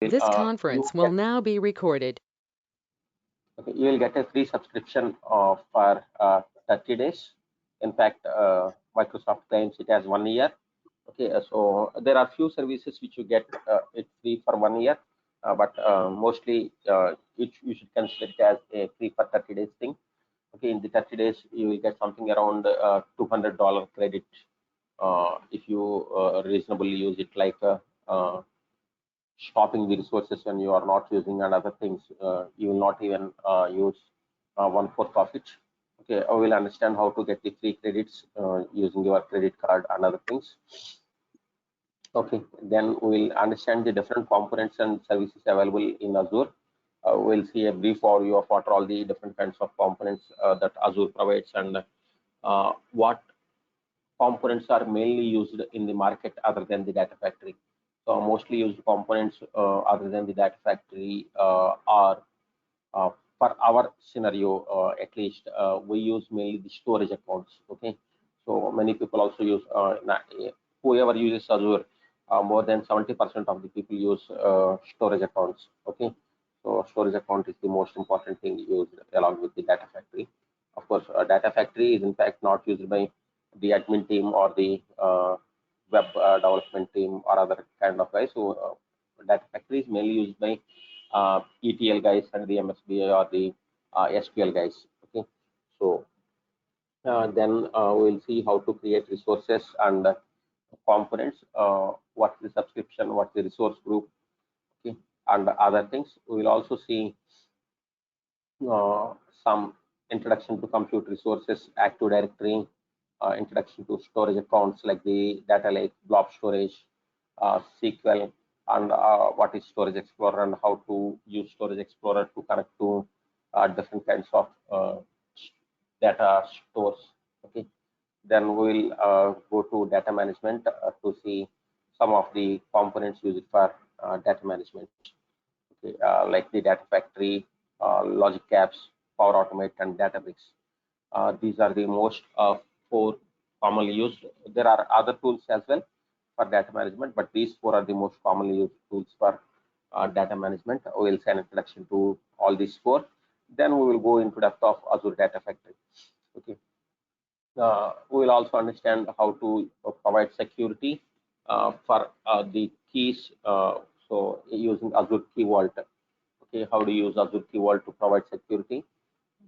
This You conference will get, now be recorded. okay, you will get a free subscription for 30 days. In fact, Microsoft claims it as 1 year. Okay, so there are few services which you get it free for 1 year, but mostly you should consider it as a free for 30 days thing. Okay, in the 30 days you will get something around $200 credit if you reasonably use it, like stopping the resources when you are not using and other things. You will not even use one-fourth of it. Okay, I will understand how to get the free credits using your credit card and other things. Okay, then we'll understand the different components and services available in Azure. We'll see a brief overview of what are all the different kinds of components that Azure provides, and what components are mainly used in the market other than the data factory. So mostly used components other than the data factory are, for our scenario at least, we use mainly the storage accounts. Okay, so many people also use, whoever uses Azure, more than 70% of the people use storage accounts. Okay, so storage account is the most important thing used along with the data factory. Of course, data factory is in fact not used by the admin team or the web development team or other kind of guys. So data factory is mainly used by ETL guys and the MSBI or the SQL guys. Okay, so then we'll see how to create resources and components, what's the subscription, what's the resource group, okay, and other things. We will also see uh, some introduction to compute resources, Active Directory, introduction to storage accounts like the data lake, blob storage, SQL, and what is Storage Explorer and how to use Storage Explorer to connect to different kinds of data stores. Okay, then we'll go to data management to see some of the components used for data management. Okay, like the Data Factory, Logic Apps, Power Automate, and Databricks. These are the most four commonly used. There are other tools as well for data management, but these four are the most commonly used tools for data management. We'll see an introduction to all these four. Then we will go into depth of Azure Data Factory. Okay. We will also understand how to provide security for the keys. So using Azure Key Vault. Okay, how to use Azure Key Vault to provide security.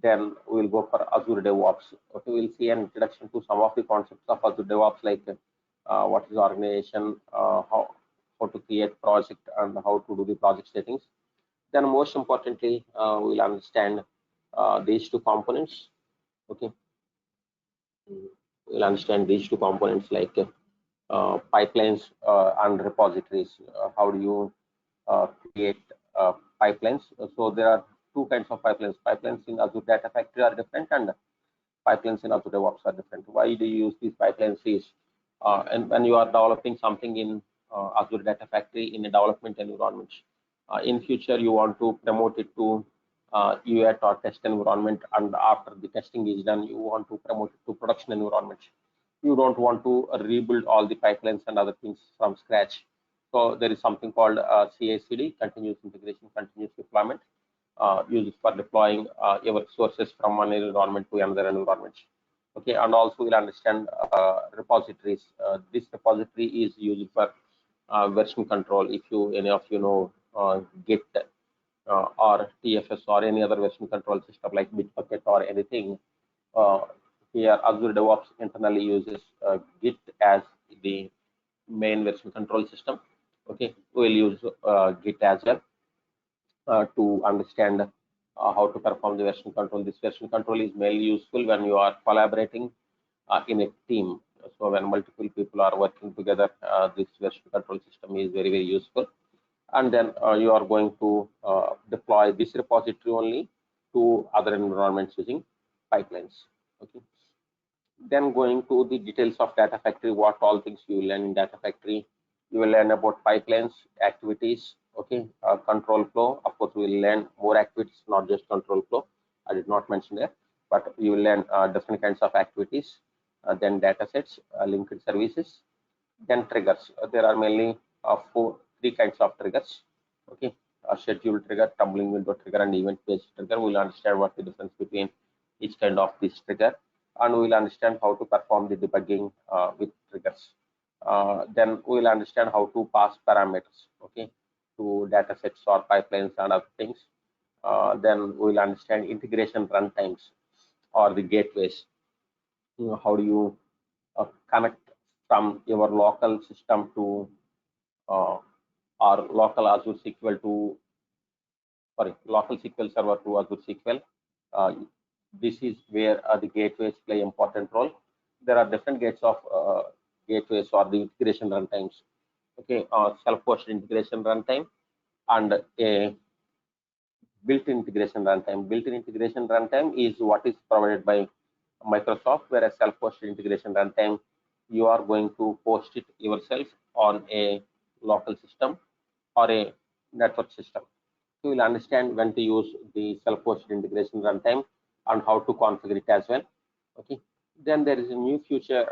Then we'll go for Azure DevOps. Okay, we'll see an introduction to some of the concepts of Azure DevOps, like what is organization, how to create project, and how to do the project settings. Then most importantly, we'll understand these two components. Okay, we'll understand these two components like pipelines and repositories. How do you create pipelines? So there are two kinds of pipelines. Pipelines in Azure Data Factory are different, and pipelines in Azure DevOps are different. Why do you use these pipelines? Is and when you are developing something in Azure Data Factory in a development environment, in future you want to promote it to UAT or test environment, and after the testing is done, you want to promote it to production environment. You don't want to rebuild all the pipelines and other things from scratch. So there is something called CI/CD, continuous integration, continuous deployment, used for deploying your sources from one environment to another environment. Okay, and also we'll understand repositories. This repository is used for version control. If you any of you know Git or TFS or any other version control system like Bitbucket or anything, uh, here Azure DevOps internally uses Git as the main version control system. Okay, we'll use Git as well to understand how to perform the version control. This version control is mainly useful when you are collaborating in a team. So when multiple people are working together, this version control system is very, very useful. And then you are going to deploy this repository only to other environments using pipelines. Okay. Then going to the details of Data Factory, what all things you will learn in Data Factory. You will learn about pipelines, activities, okay, control flow. Of course, we will learn more activities, not just control flow. I did not mention that, but you will learn different kinds of activities. Then data sets, linked services, then triggers. There are mainly three kinds of triggers. Okay, schedule trigger, tumbling window trigger, and event-based trigger. We'll understand what the difference between each kind of this trigger, and we'll understand how to perform the debugging with triggers. Then we'll understand how to pass parameters, okay, to data sets or pipelines and other things. Then we'll understand integration runtimes or the gateways. How do you connect from your local system to or local Azure SQL to local SQL server to Azure SQL. This is where the gateways play important role. There are different gateways or the integration runtimes. Okay, self-hosted integration runtime and a built-in integration runtime. Built-in integration runtime is what is provided by Microsoft, whereas self-hosted integration runtime, you are going to host it yourself on a local system or a network system. So we'll understand when to use the self-hosted integration runtime and how to configure it as well. Okay. Then there is a new feature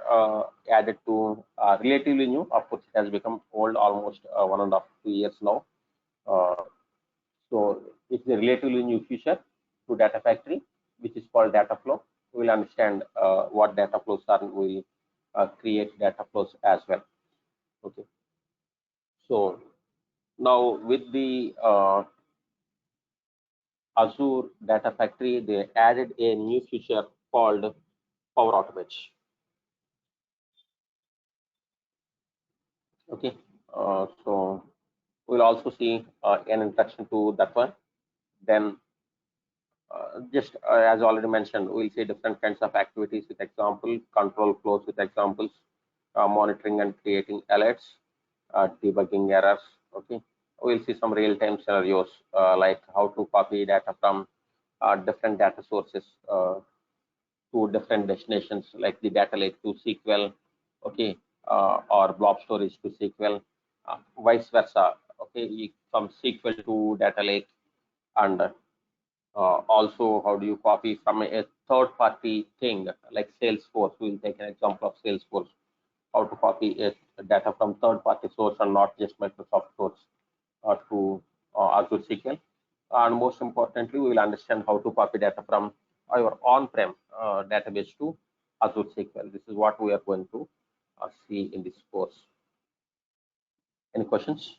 added to, relatively new. Of course, it has become old almost 1.5 to 2 years now. So it's a relatively new feature to Data Factory, which is called data flow. We'll understand what data flows are, and we'll create data flows as well. Okay. So now with the Azure Data Factory, they added a new feature called Power Automate. Okay, so we'll also see an introduction to that one. Then, just as already mentioned, we'll see different kinds of activities with example, control flows with examples, monitoring and creating alerts, debugging errors. Okay, we'll see some real-time scenarios like how to copy data from different data sources to different destinations, like the data lake to SQL, okay, or blob storage to SQL, vice versa, okay, from SQL to data lake, and also how do you copy from a third-party thing like Salesforce. We'll take an example of Salesforce, how to copy data from third-party source and not just Microsoft source to Azure SQL. And most importantly, we will understand how to copy data from our on-prem database to Azure SQL. This is what we are going to see in this course. Any questions?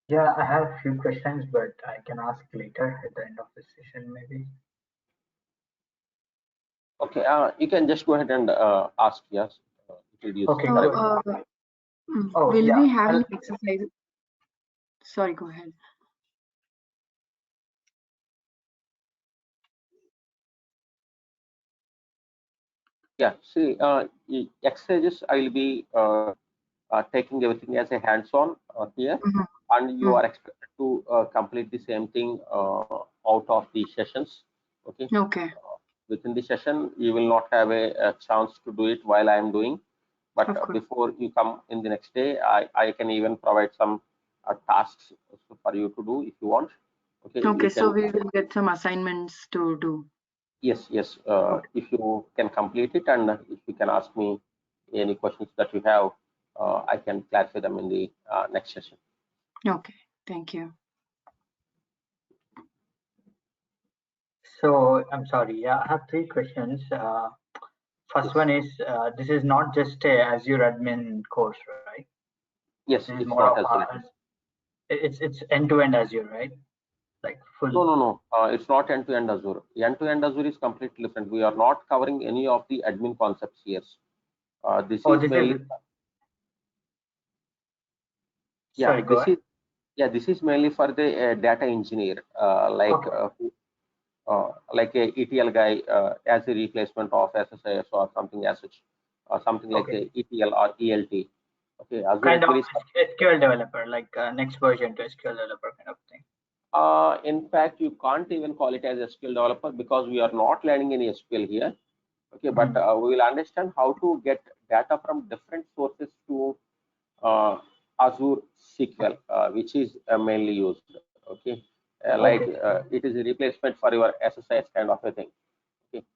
Yeah, I have a few questions, but I can ask later at the end of the session, maybe. Okay, you can just go ahead and ask. Yes. Okay. So, will we have any exercise? Sorry, go ahead. Yeah, see, exercises, I will be taking everything as a hands-on here, and you are expected to complete the same thing out of the sessions. Okay. Okay. Within the session, you will not have a chance to do it while I am doing, but before you come in the next day, I can even provide some tasks for you to do if you want. Okay. Okay, so we will get some assignments to do. Yes, yes. If you can complete it, and if you can ask me any questions that you have, I can clarify them in the next session. Okay, thank you. So I'm sorry. Yeah, I have 3 questions. First one is, this is not just a Azure admin course, right? Yes, it's more of it's end-to-end Azure, right? Like full. No. It's not end-to-end Azure. End-to-end Azure is completely different. We are not covering any of the admin concepts here. This is mainly. Sorry, go ahead. This is mainly for the data engineer, like a ETL guy as a replacement of SSIS or something as such, or something like a ETL or ELT. Okay, Azure kind of SQL developer, like next version to SQL developer kind of thing. In fact, you can't even call it as SQL developer because we are not learning any SQL here. Okay, but we will understand how to get data from different sources to Azure SQL, which is mainly used. Okay, it is a replacement for your SSIS kind of a thing.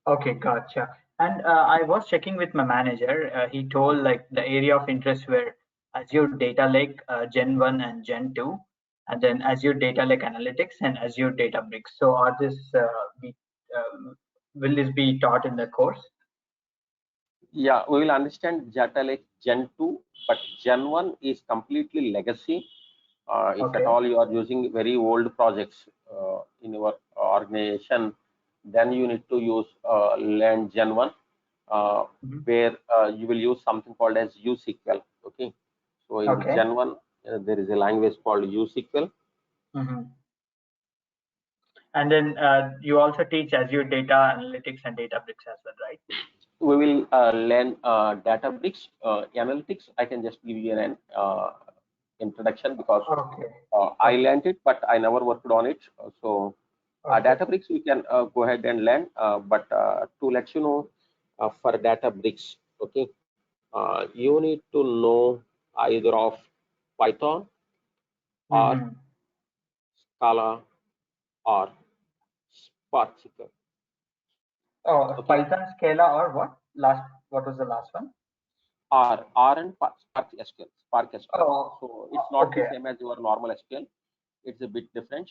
Okay, gotcha. And I was checking with my manager. He told like the area of interest were Azure Data Lake Gen 1 and Gen 2, and then Azure Data Lake Analytics and Azure Databricks. So are this will this be taught in the course? Yeah, we will understand Data Lake Gen 2, but Gen 1 is completely legacy. If at all you are using very old projects in your organization, then you need to use learn Gen 1, where you will use something called as USQL. Okay, so in Gen 1 there is a language called USQL. And then you also teach Azure Data Analytics and Databricks as well, right? We will learn Databricks analytics. I can just give you an introduction because I learned it, but I never worked on it. So Databricks we can go ahead and learn, but to let you know, for Databricks, okay, you need to know either of Python or Scala or Spark. Oh, Python, Scala, or what? What was the last one? R and Spark SQL. So it's not the same as your normal SQL. It's a bit different.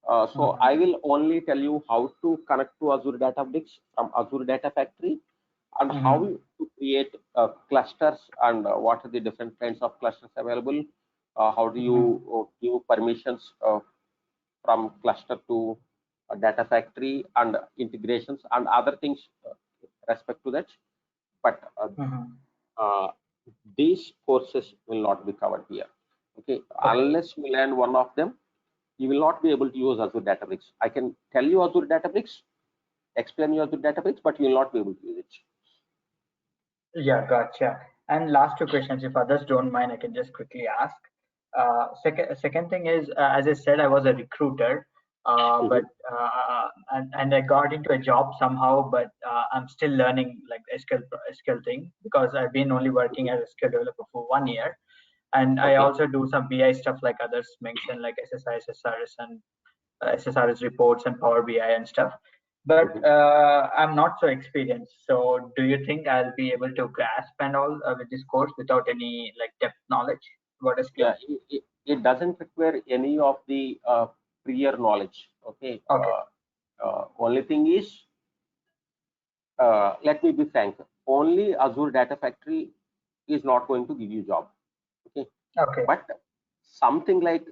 So I will only tell you how to connect to Azure Databricks from Azure Data Factory, and how to create clusters, and what are the different kinds of clusters available. How do you give permissions from cluster to Data Factory, and integrations and other things respect to that. But these courses will not be covered here. Okay, unless you learn one of them, you will not be able to use Azure Databricks. I can tell you Azure Databricks, explain you Azure Databricks, but you will not be able to use it. Yeah, gotcha. And last two questions, if others don't mind, I can just quickly ask. Second thing is, as I said, I was a recruiter, but and I got into a job somehow, but I'm still learning like SQL thing, because I've been only working as a SQL developer for 1 year, and I also do some BI stuff like others mentioned, like SSI, SSRS, and SSRS reports and Power BI and stuff. But I'm not so experienced. So do you think I'll be able to grasp and all with this course without any like depth knowledge? What is yeah, it doesn't require any of the prior knowledge. Okay. Only thing is, let me be frank. Only Azure Data Factory is not going to give you job. Okay. But something like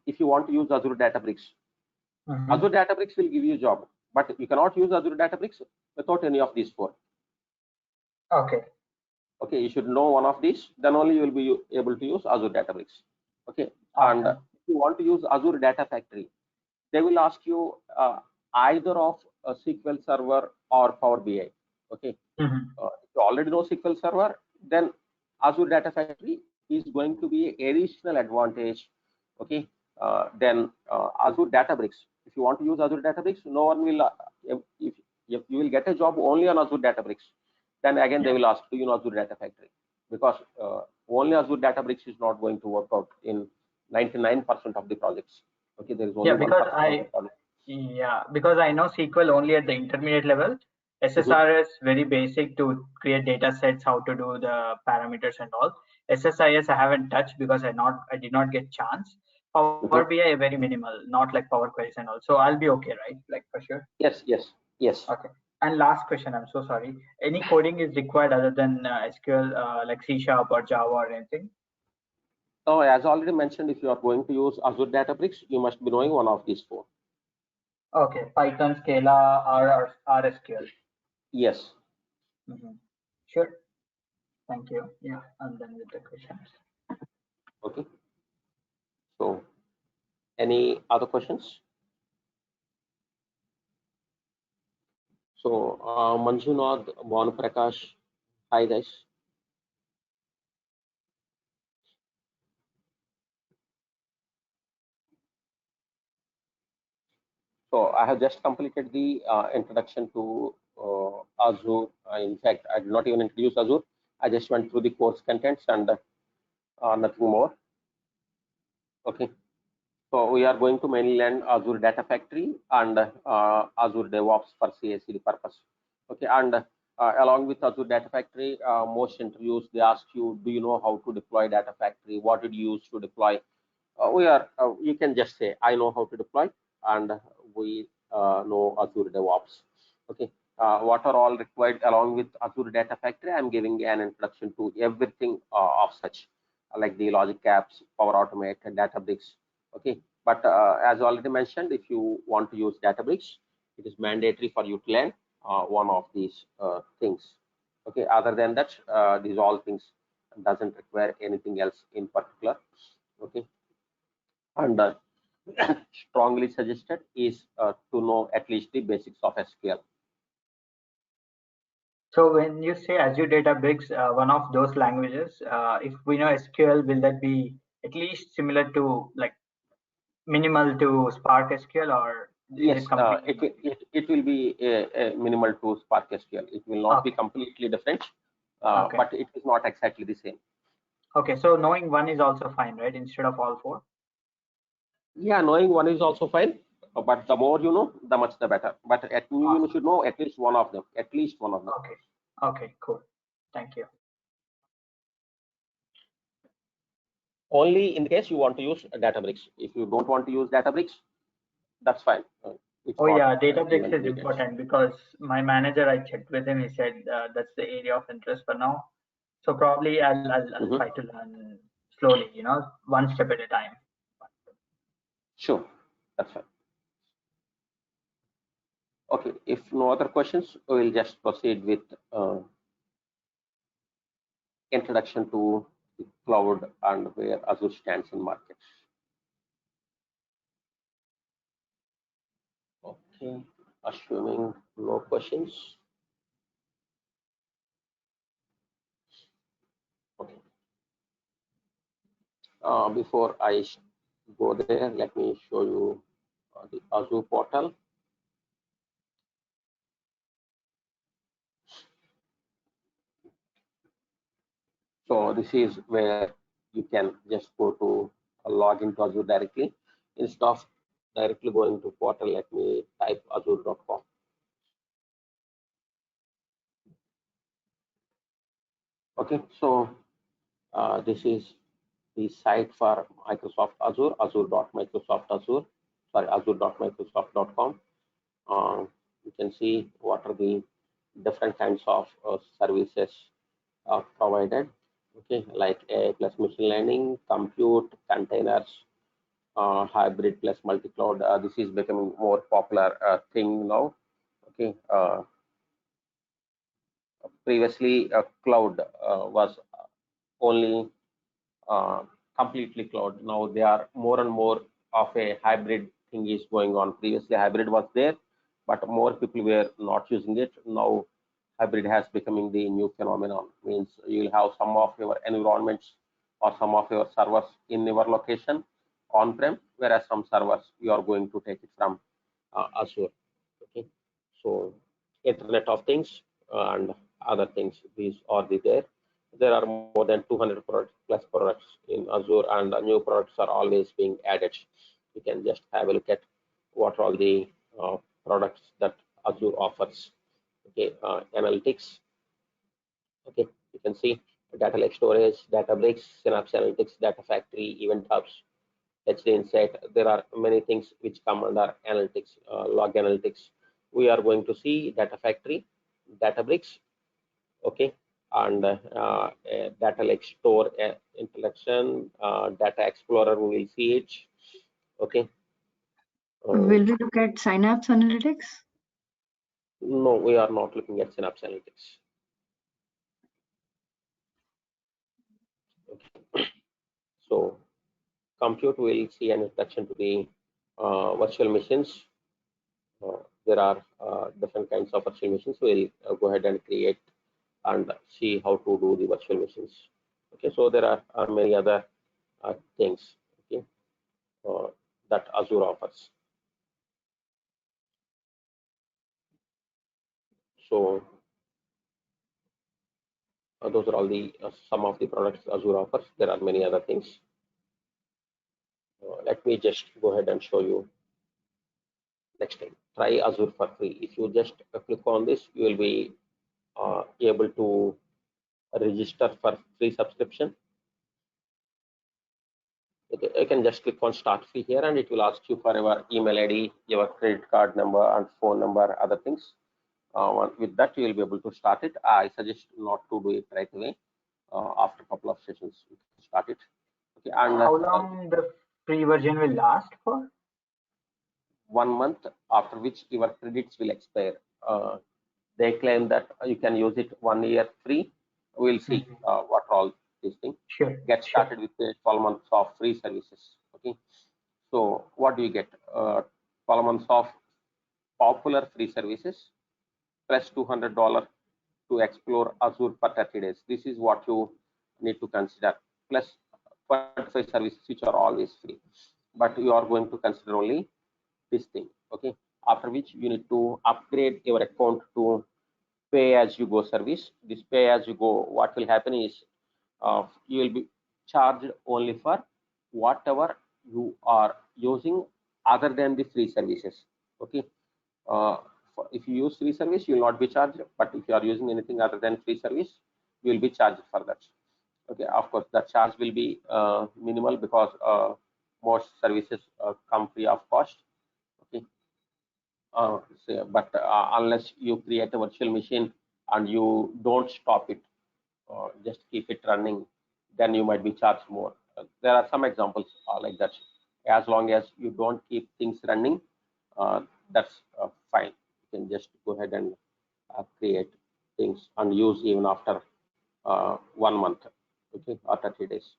if you want to use Azure Databricks, Azure Databricks will give you a job, but you cannot use Azure Databricks without any of these four. Okay, you should know one of these, then only you will be able to use Azure Databricks. Okay, and if you want to use Azure Data Factory, they will ask you either of a SQL Server or Power BI. Okay, if you already know SQL Server, then Azure Data Factory is going to be an additional advantage. Okay, then Azure Databricks. If you want to use Azure Databricks, no one will. If you will get a job only on Azure Databricks, then again they will ask, do you know Azure Data Factory? Because only Azure Databricks is not going to work out in 99% of the projects. Okay, there is only because I know SQL only at the intermediate level. SSRS very basic to create data sets, how to do the parameters and all. SSIS I haven't touched because I did not get chance. Power BI very minimal, not like Power Queries and all. So I'll be okay, right? Like for sure. Yes. Okay. And last question, I'm so sorry. Any coding is required other than SQL, like C# or Java or anything? So as already mentioned, if you are going to use Azure Databricks, you must be knowing one of these four. Okay, Python, Scala, or RSQL. Yes. Sure. Thank you. Yeah, I'm done with the questions. Okay. So, any other questions? So, Manjunath, Bhan Prakash, hi guys. So, I have just completed the introduction to Azure. In fact, I did not even introduce Azure. I just went through the course contents and nothing more. Okay. So, we are going to mainly learn Azure Data Factory and Azure DevOps for CI/CD purpose. Okay, and along with Azure Data Factory, most interviews they ask you, do you know how to deploy Data Factory? What did you use to deploy? You can just say, I know how to deploy, and we know Azure DevOps. Okay, what are all required along with Azure Data Factory? I'm giving an introduction to everything of such, like the logic apps, Power Automate, and Databricks. Okay, but as already mentioned, if you want to use Databricks, it is mandatory for you to learn one of these things. Okay, other than that, these all things doesn't require anything else in particular. Okay, and strongly suggested is to know at least the basics of SQL. So when you say Azure Databricks, one of those languages, if we know SQL, will that be at least similar to, like, minimal to Spark SQL, or yes, is it completely? It will be minimal to Spark SQL. It will not be completely different, but it is not exactly the same. Okay, so knowing one is also fine, right? Instead of all four. Yeah, knowing one is also fine, but the more you know, the much the better. But you should know at least one of them. At least one of them. Okay. Okay. Cool. Thank you. Only in the case you want to use Databricks. If you don't want to use Databricks, that's fine. Databricks is important because my manager, I checked with him, he said that's the area of interest for now. So probably I'll try to learn slowly, one step at a time. Sure, that's fine. Okay, if no other questions, we'll just proceed with introduction to the cloud and where Azure stands in market. Okay, assuming no questions. Okay. Before I go there, let me show you the Azure portal. So this is where you can just go to log into Azure directly. Instead of directly going to portal, let me type azure.com. Okay, so this is the site for Microsoft Azure, azure.microsoft.com. You can see what are the different kinds of services provided. Okay, like AI plus machine learning, compute, containers, hybrid plus multi-cloud. This is becoming more popular thing now. Okay, previously cloud was only completely cloud. Now they are more and more of a hybrid thing is going on. Previously hybrid was there, but more people were not using it. Now hybrid has becoming the new phenomenon. Means you'll have some of your environments or some of your servers in your location on-prem, whereas some servers you are going to take it from Azure. Okay, so Internet of Things and other things, these are there. There are more than 200 plus products in Azure, and new products are always being added. You can just have a look at what are all the products that Azure offers. Okay, analytics. Okay, you can see data lake storage, Databricks, Synapse Analytics, Data Factory, Event Hubs, HD Insight. There are many things which come under analytics, log analytics. We are going to see Data Factory, Databricks, okay, and data lake store introduction, Data Explorer. We will see it. Okay. Will we look at Synapse Analytics? No, we are not looking at Synapse Analytics. Okay. So compute, will see an introduction to the virtual machines. There are different kinds of virtual machines. We'll go ahead and create and see how to do the virtual machines. Okay, so there are many other things, okay, that Azure offers. So those are all the some of the products Azure offers. There are many other things. Let me just go ahead and show you next time. Try Azure for free. If you just click on this, you will be able to register for free subscription. Okay, you can just click on start free here, and it will ask you for your email ID, your credit card number, and phone number, other things. With that, you will be able to start it. I suggest not to do it right away. After a couple of sessions, you can start it. Okay, and how long the free version will last for? 1 month, after which your credits will expire. They claim that you can use it 1 year free. We'll see what are all these things. Sure. Get started with the 12 months of free services. Okay. So what do you get? 12 months of popular free services plus $200 to explore Azure for 30 days. This is what you need to consider. Plus 45 services which are always free, but you are going to consider only this thing. Okay. After which you need to upgrade your account to pay as you go service. This pay as you go, what will happen is you will be charged only for whatever you are using other than the free services. Okay. If you use free service, you will not be charged, but if you are using anything other than free service, you will be charged for that. Okay. Of course, the charge will be minimal because most services come free of cost. Okay. But unless you create a virtual machine and you don't stop it, just keep it running, then you might be charged more. There are some examples like that. As long as you don't keep things running, that's fine. You can just go ahead and create things and use even after 1 month, okay, or 30 days.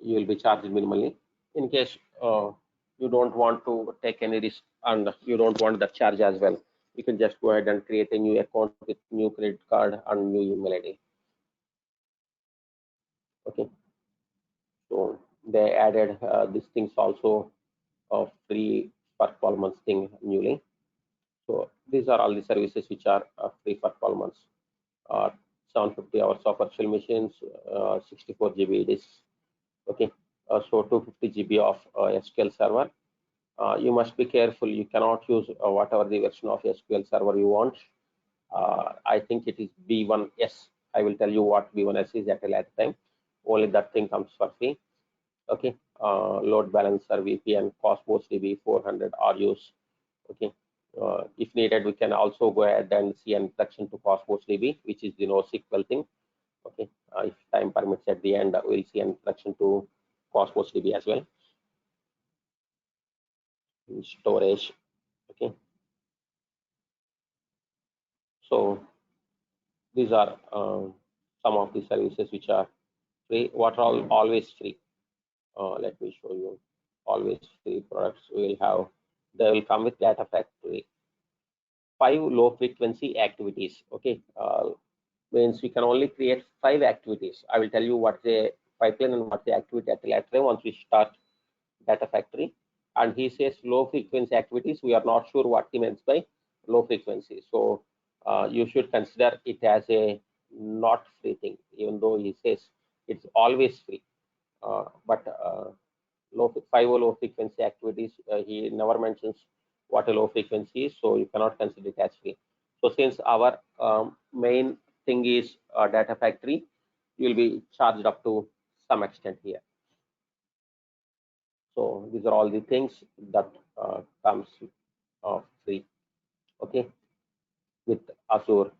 You will be charged minimally. In case you don't want to take any risk and you don't want the charge as well, you can just go ahead and create a new account with new credit card and new email ID. Okay, so they added these things also free for 12 months thing newly. So these are all the services which are free for 12 months. 750 hours of virtual machines, 64 GB disks. Okay, so 250 GB of SQL server. You must be careful. You cannot use whatever the version of SQL server you want. I think it is B1S. I will tell you what B1S is at a later time. Only that thing comes for free. Okay, load balancer, VPN, Cosmos DB 400 RUs. Okay, if needed, we can also go ahead and see an introduction to Cosmos DB, which is the NoSQL thing. Okay, if time permits at the end, we'll see an introduction to Cosmos DB as well. Storage. Okay, so these are some of the services which are free. What are always free? Let me show you. Always free products will have. They will come with Data Factory. 5 low frequency activities. Okay, means we can only create 5 activities. I will tell you what the pipeline and what the activity at the later time once we start Data Factory. And he says low frequency activities. We are not sure what he means by low frequency. So you should consider it as a not free thing, even though he says it's always free. But 5 low frequency activities, he never mentions what a low frequency is, so you cannot consider it as free. So since our main thing is Data Factory, you will be charged up to some extent here. So these are all the things that comes free. Okay, with Azure,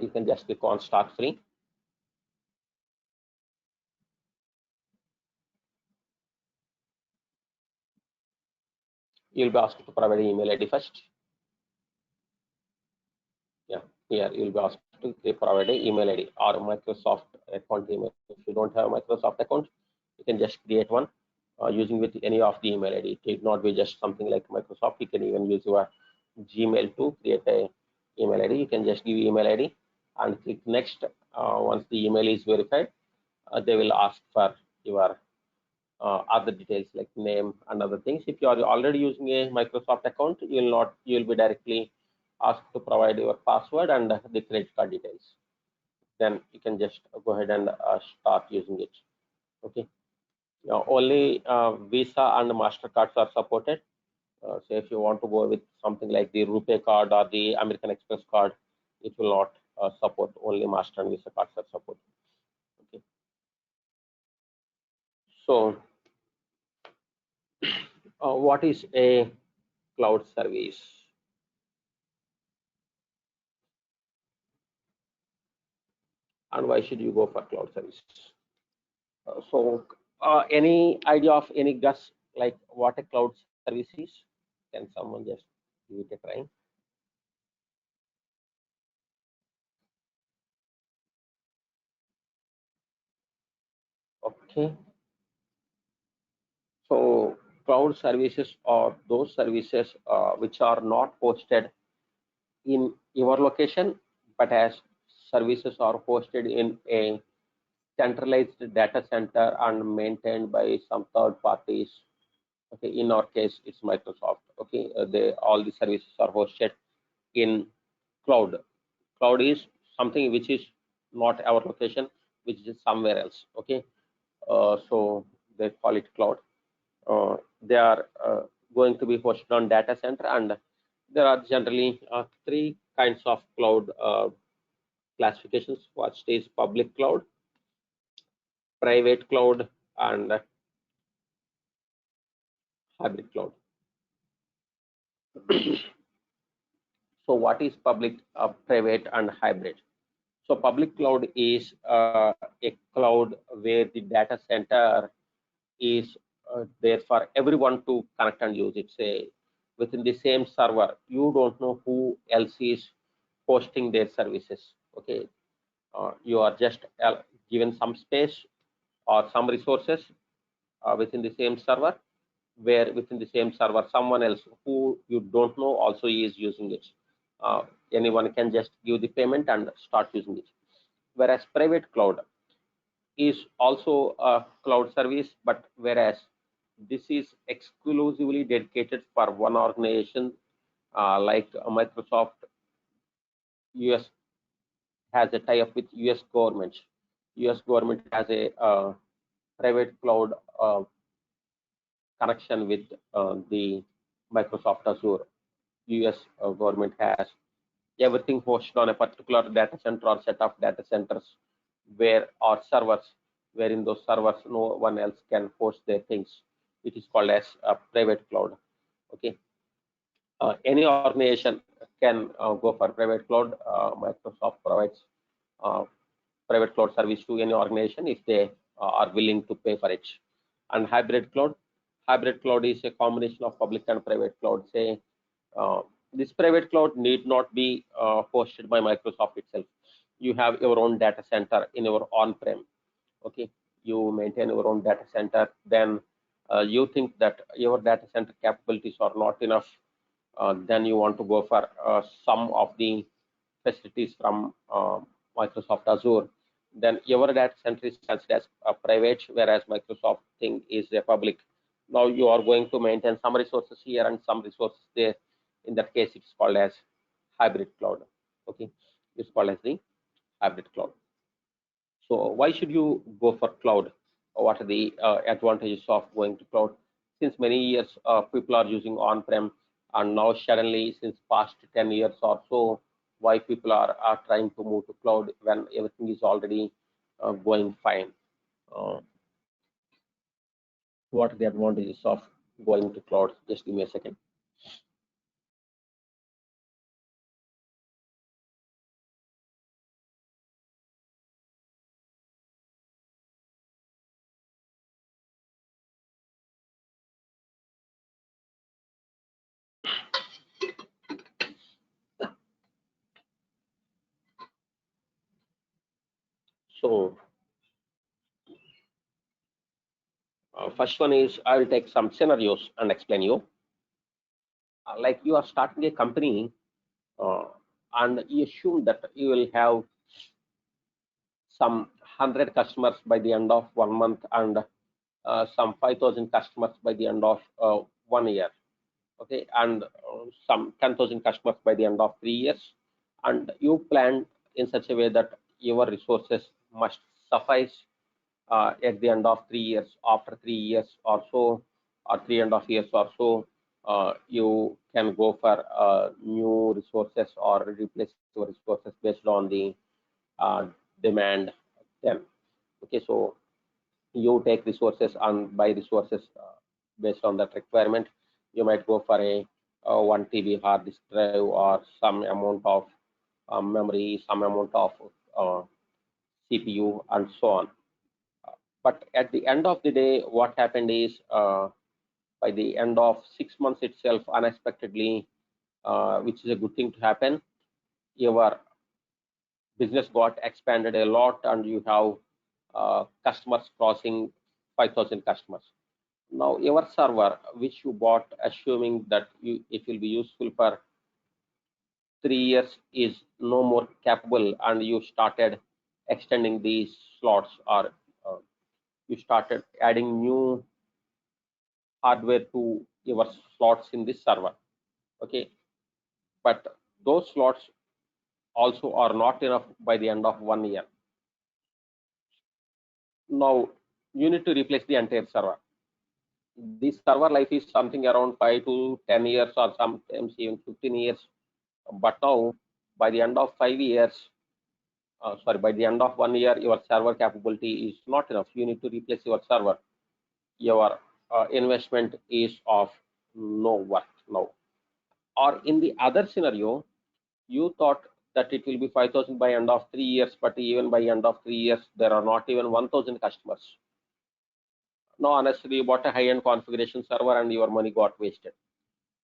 you can just click on start free. You'll be asked to provide an email ID first. Yeah, here you'll be asked to provide an email ID or Microsoft account email. If you don't have a Microsoft account, you can just create one using with any of the email ID. It need not be just something like Microsoft. You can even use your Gmail to create a email ID. You can just give email ID and click next. Once the email is verified, they will ask for your other details like name and other things. If you are already using a Microsoft account, you will be directly asked to provide your password and the credit card details. Then you can just go ahead and start using it. Okay. Now, only Visa and MasterCards are supported. So if you want to go with something like the RuPay card or the American Express card, it will not support. Only master and visa cards are support. Okay. So what is a cloud service? And why should you go for cloud services? So any idea of any guess like what a cloud service is? Can someone just give it a try? Okay. So cloud services are those services which are not hosted in your location, but as services are hosted in a centralized data center and maintained by some third parties. Okay, in our case, it's Microsoft. Okay, all the services are hosted in cloud. Cloud is something which is not our location, which is somewhere else. Okay, so they call it cloud. They are going to be hosted on data center, and there are generally three kinds of cloud classifications. First is public cloud, private cloud, and hybrid cloud. So what is public, private, and hybrid? So public cloud is a cloud where the data center is there for everyone to connect and use it. Say within the same server, you don't know who else is hosting their services. Okay, you are just given some space or some resources within the same server, where within the same server someone else who you don't know also is using it. Anyone can just give the payment and start using it. Whereas private cloud is also a cloud service, but whereas this is exclusively dedicated for one organization, like Microsoft US has a tie-up with US government. US government has a private cloud connection with the Microsoft Azure. US government has everything hosted on a particular data center or set of data centers where or servers, where in those servers no one else can host their things. It is called as a private cloud. Okay, any organization can go for private cloud. Microsoft provides uh, private cloud service to any organization if they are willing to pay for it. And hybrid cloud is a combination of public and private cloud. Say this private cloud need not be hosted by Microsoft itself. You have your own data center in your on-prem. Okay, you maintain your own data center. Then you think that your data center capabilities are not enough. Then you want to go for some of the facilities from Microsoft Azure. Then your data center is considered as a private, whereas Microsoft thing is a public. Now you are going to maintain some resources here and some resources there. In that case, it's called as hybrid cloud. Okay, it's called as the hybrid cloud. So why should you go for cloud? What are the advantages of going to cloud? Since many years, people are using on-prem, and now suddenly, since past 10 years or so, why people are trying to move to cloud when everything is already going fine? What are the advantages of going to cloud? Just give me a second. So first one is I will take some scenarios and explain you. Like you are starting a company and you assume that you will have some 100 customers by the end of 1 month and some 5,000 customers by the end of 1 year. Okay, and some 10,000 customers by the end of 3 years. And you plan in such a way that your resources must suffice at the end of 3 years, after 3 years or so, or 3.5 years or so. you can go for new resources or replace your resources based on the demand. Then, okay, so you take resources and buy resources based on that requirement. You might go for a 1 TB hard disk drive or some amount of memory, some amount of CPU, and so on. But at the end of the day, what happened is by the end of 6 months itself, unexpectedly, which is a good thing to happen, your business got expanded a lot, and you have customers crossing 5,000 customers. Now your server, which you bought assuming that it will be useful for 3 years, is no more capable, and you started extending these slots, or you started adding new hardware to your slots in this server. Okay, but those slots also are not enough by the end of 1 year. Now you need to replace the entire server. This server life is something around 5 to 10 years, or sometimes even 15 years. But now by the end of 5 years, by the end of 1 year, your server capability is not enough. You need to replace your server. Your investment is of no worth now. Or in the other scenario, you thought that it will be 5,000 by end of 3 years, but even by end of 3 years, there are not even 1,000 customers. Now, honestly, you bought a high-end configuration server and your money got wasted.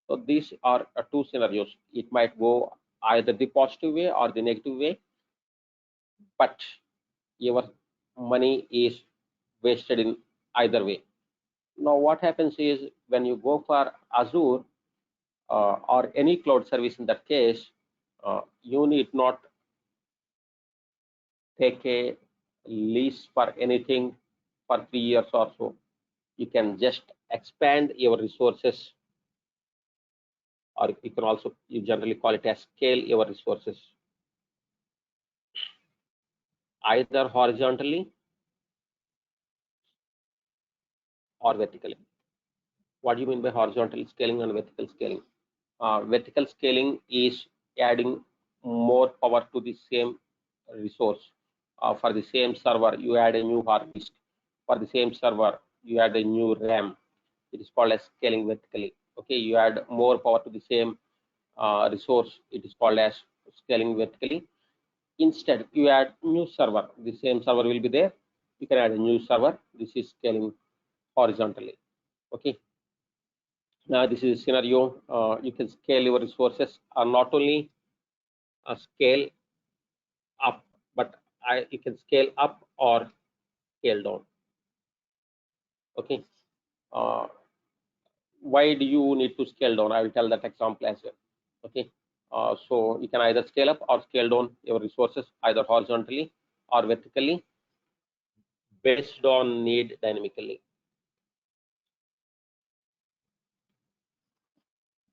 So these are two scenarios. It might go either the positive way or the negative way, but your money is wasted in either way. Now, what happens is when you go for Azure or any cloud service in that case, you need not take a lease for anything for 3 years or so. You can just expand your resources, or you can also, you generally call it as scale your resources, either horizontally or vertically. What do you mean by horizontal scaling and vertical scaling? Vertical scaling is adding more power to the same resource. For the same server, you add a new hard disk. For the same server, you add a new RAM. It is called as scaling vertically. Okay, you add more power to the same resource. It is called as scaling vertically. Instead, you add new server. The same server will be there. You can add a new server. This is scaling horizontally. Okay. Now this is a scenario. You can scale your resources, or not only scale up, but you can scale up or scale down. Okay. Why do you need to scale down? I will tell that example as well. Okay. So you can either scale up or scale down your resources, either horizontally or vertically, based on need dynamically.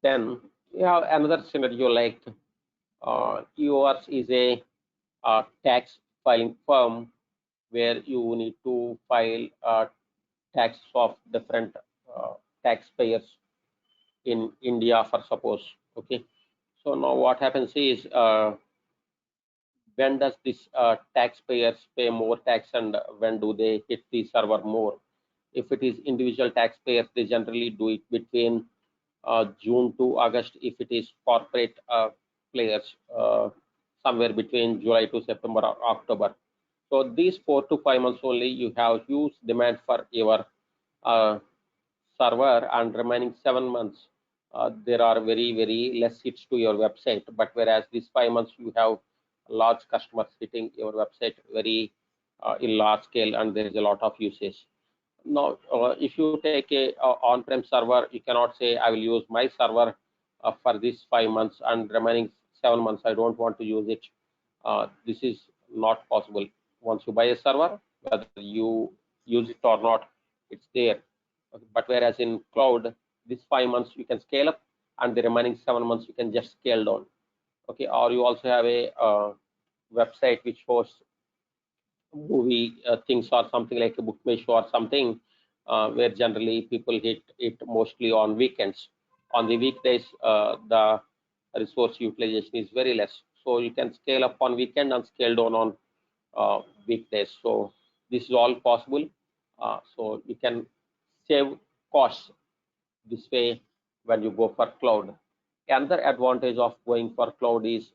Then you have another scenario like yours is a tax filing firm, where you need to file tax of different taxpayers in India, for suppose. Okay, so now what happens is when does this taxpayers pay more tax, and when do they hit the server more? If it is individual taxpayers, they generally do it between June to August. If it is corporate players, somewhere between July to September or October. So these 4 to 5 months only, you have huge demand for your server, and remaining 7 months, there are very less hits to your website. But whereas these 5 months, you have large customers hitting your website very in large scale, and there is a lot of usage. Now, if you take a on-prem server, you cannot say I will use my server for these 5 months, and remaining 7 months I don't want to use it. This is not possible. Once you buy a server, whether you use it or not, it's there. But whereas in cloud, these 5 months you can scale up, and the remaining 7 months you can just scale down. Okay, or you also have a website which hosts movie things, or something like a book mesh or something, where generally people hit it mostly on weekends On the weekdays, the resource utilization is very less. So you can scale up on weekend and scale down on weekdays. So this is all possible. So you can save costs this way when you go for cloud. Another advantage of going for cloud is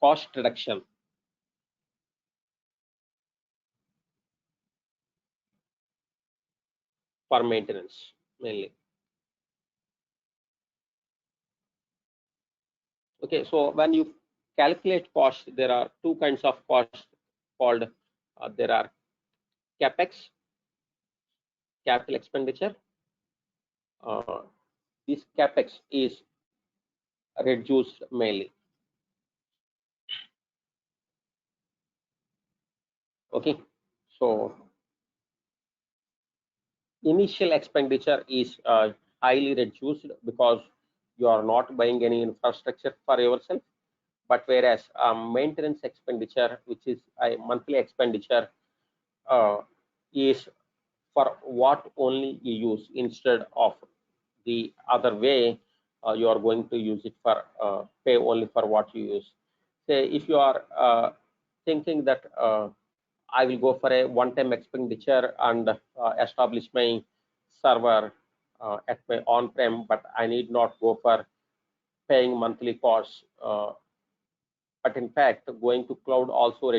cost reduction for maintenance mainly. Okay, so when you calculate cost, there are two kinds of cost called there are capex, capital expenditure. This capex is reduced mainly. Okay, so initial expenditure is highly reduced because you are not buying any infrastructure for yourself. But whereas maintenance expenditure, which is a monthly expenditure, is for what only you use, instead of the other way you are going to use it for pay only for what you use. Say if you are thinking that I will go for a one-time expenditure and establish my server at my on-prem, but I need not go for paying monthly costs. But in fact, going to cloud also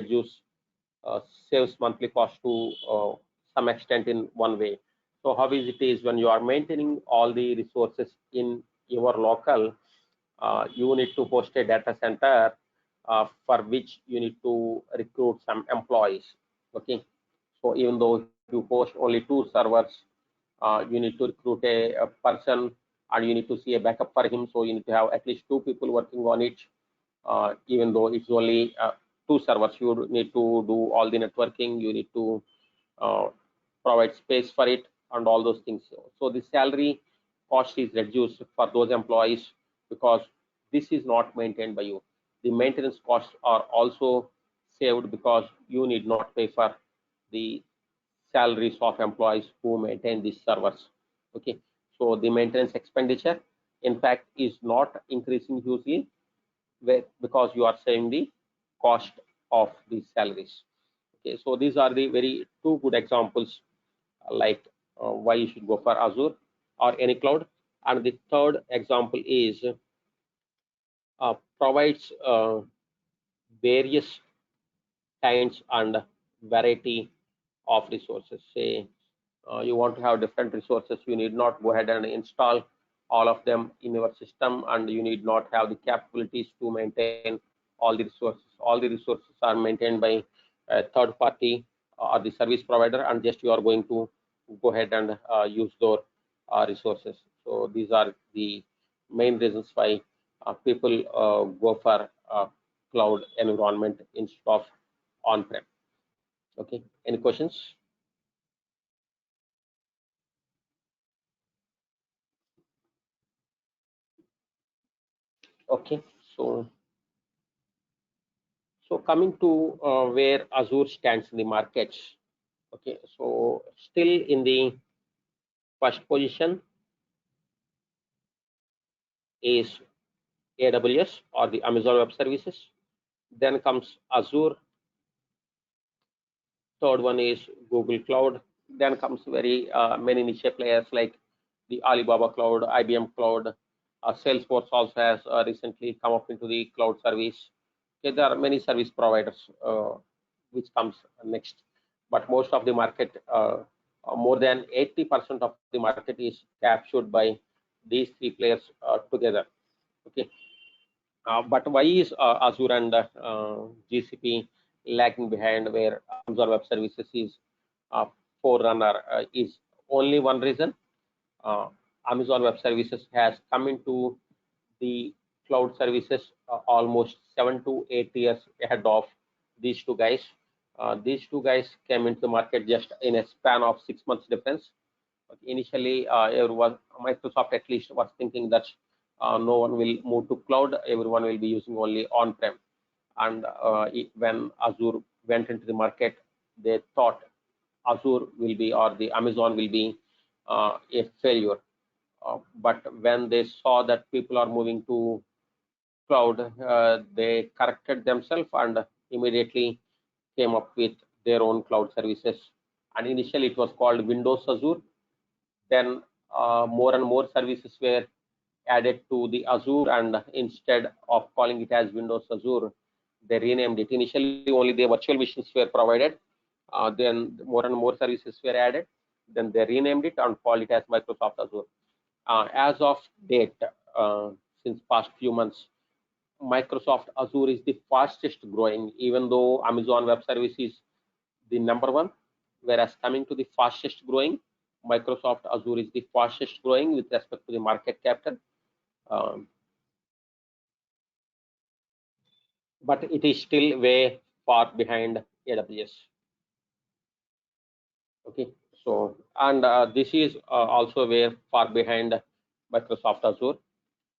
saves monthly cost to some extent in one way. So how is it is when you are maintaining all the resources in your local, you need to host a data center for which you need to recruit some employees. Okay, so even though you host only 2 servers, you need to recruit a person, and you need to see a backup for him. So you need to have at least 2 people working on it. Even though it's only 2 servers, you need to do all the networking, you need to provide space for it and all those things. So the salary cost is reduced for those employees because this is not maintained by you. The maintenance costs are also saved because you need not pay for the salaries of employees who maintain these servers. Okay, so the maintenance expenditure in fact is not increasing hugely because you are saving the cost of these salaries. Okay, so these are the very two good examples like why you should go for Azure or any cloud. And the third example is provides various kinds and variety of resources. Say you want to have different resources, you need not go ahead and install all of them in your system, and you need not have the capabilities to maintain all the resources. All the resources are maintained by a third party or the service provider, and just you are going to go ahead and use those resources. So these are the main reasons why people go for cloud environment instead of on-prem. Okay, any questions? Okay, so coming to where Azure stands in the market. Okay, so still in the first position is AWS or the Amazon Web Services. Then comes Azure. Third one is Google Cloud. Then comes very many niche players like the Alibaba Cloud, IBM Cloud. Salesforce also has recently come up into the cloud service. Okay, there are many service providers which comes next, but most of the market, more than 80% of the market is captured by these 3 players together. Okay, but why is Azure and GCP lagging behind where Amazon Web Services is forerunner? Is only one reason. Amazon Web Services has come into the cloud services almost 7 to 8 years ahead of these two guys. These two guys came into the market just in a span of 6 months difference. But initially, everyone, Microsoft at least, was thinking that no one will move to cloud, everyone will be using only on-prem. And when Azure went into the market, they thought Azure will be, or the Amazon will be a failure. But when they saw that people are moving to cloud, they corrected themselves and immediately came up with their own cloud services. And initially it was called Windows Azure. Then more and more services were added to the Azure, and instead of calling it as Windows Azure, they renamed it. Initially only the virtual machines were provided, then more and more services were added, then they renamed it and called it as Microsoft Azure. As of date, since past few months, Microsoft Azure is the fastest growing, even though Amazon Web Service is the number one, whereas coming to the fastest growing, Microsoft Azure is the fastest growing with respect to the market capital. But it is still way far behind AWS. Okay, so and this is also way far behind Microsoft Azure.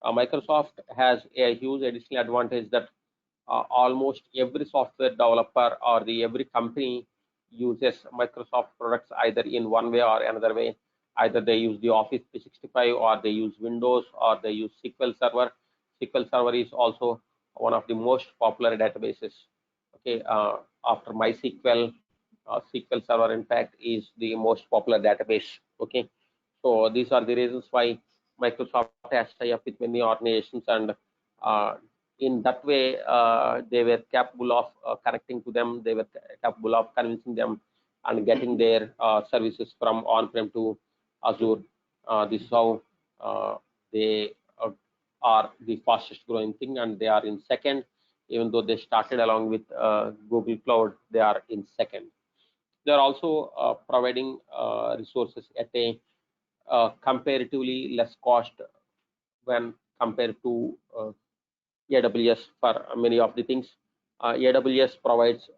Microsoft has a huge additional advantage that almost every software developer or every company uses Microsoft products either in one way or another way. Either they use the Office 365 or they use Windows or they use SQL Server. SQL Server is also one of the most popular databases. Okay, after MySQL, SQL Server in fact is the most popular database. Okay, so these are the reasons why Microsoft has tie up with many organizations, and in that way they were capable of connecting to them. They were capable of convincing them and getting their services from on-prem to Azure. This is how they are the fastest growing thing, and they are in second. Even though they started along with Google Cloud, they are in second. They are also providing resources at a comparatively less cost when compared to AWS for many of the things. AWS provides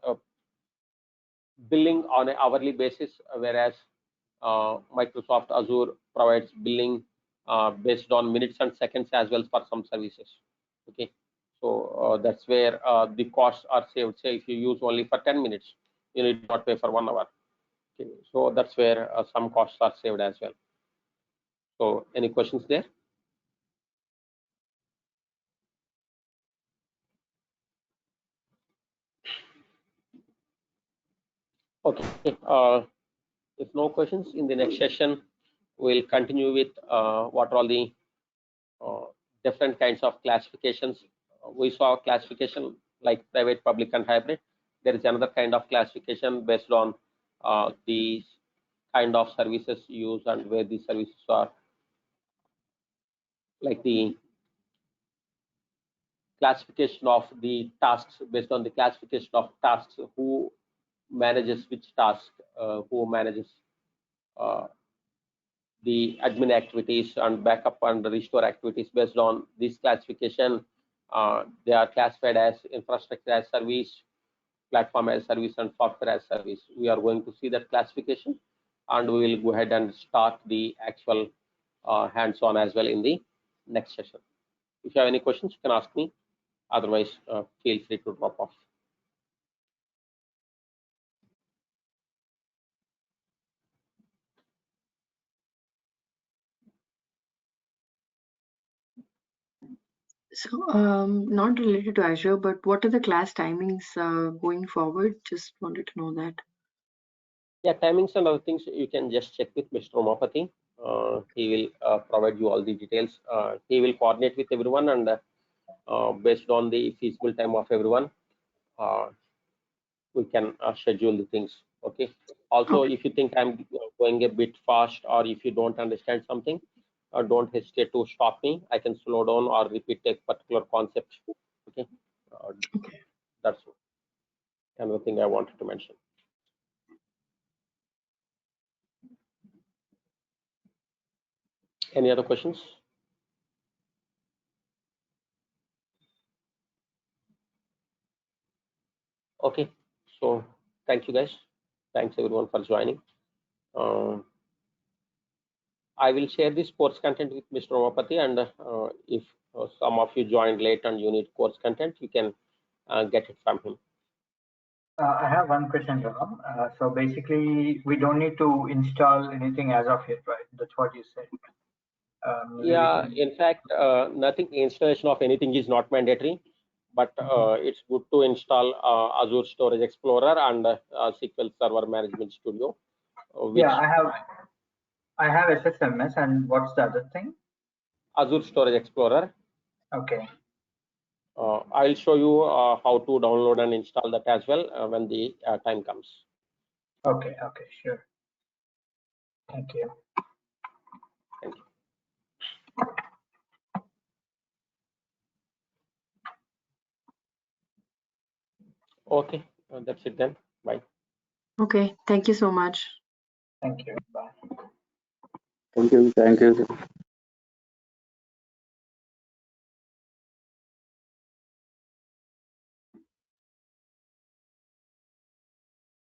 billing on an hourly basis, whereas Microsoft Azure provides billing based on minutes and seconds as well for some services. Okay, so that's where the costs are saved. Say if you use only for 10 minutes, you need not pay for 1 hour. Okay, so that's where some costs are saved as well. So any questions there? Okay, if no questions, in the next session we'll continue with what are all the different kinds of classifications. We saw classification like private, public, and hybrid. There is another kind of classification based on the kind of services used and where these services are, like the classification of the tasks based on the classification of tasks, who manages which task, who manages the admin activities and backup and restore activities. Based on this classification, they are classified as infrastructure as service, platform as service, and software as service. We are going to see that classification, and we will go ahead and start the actual hands-on as well in the next session. If you have any questions, you can ask me. Otherwise, feel free to drop off. So, not related to Azure, but what are the class timings going forward? Just wanted to know that. Yeah, timings and other things you can just check with Mr. Romapati. He will provide you all the details. He will coordinate with everyone, and based on the feasible time of everyone, we can schedule the things. Okay. Also, if you think I'm going a bit fast, or if you don't understand something, don't hesitate to stop me. I can slow down or repeat a particular concept. Okay. That's another thing I wanted to mention. Any other questions? Okay, so thank you guys. Thanks everyone for joining. I will share this course content with Mr. Romapati, and if some of you joined late and you need course content, you can get it from him. I have one question, Ram. So basically, we don't need to install anything as of yet, right? That's what you said. Maybe we Yeah, can. in fact, nothing installation of anything is not mandatory, but it's good to install Azure Storage Explorer and SQL Server Management Studio, which Yeah, I have SSMS, and what's the other thing? Azure Storage Explorer. Okay. I'll show you how to download and install that as well when the time comes. Okay. Okay. Sure. Thank you. Thank you. Okay, that's it then. Bye. Okay, thank you so much. Thank you. Bye. Thank you. Thank you.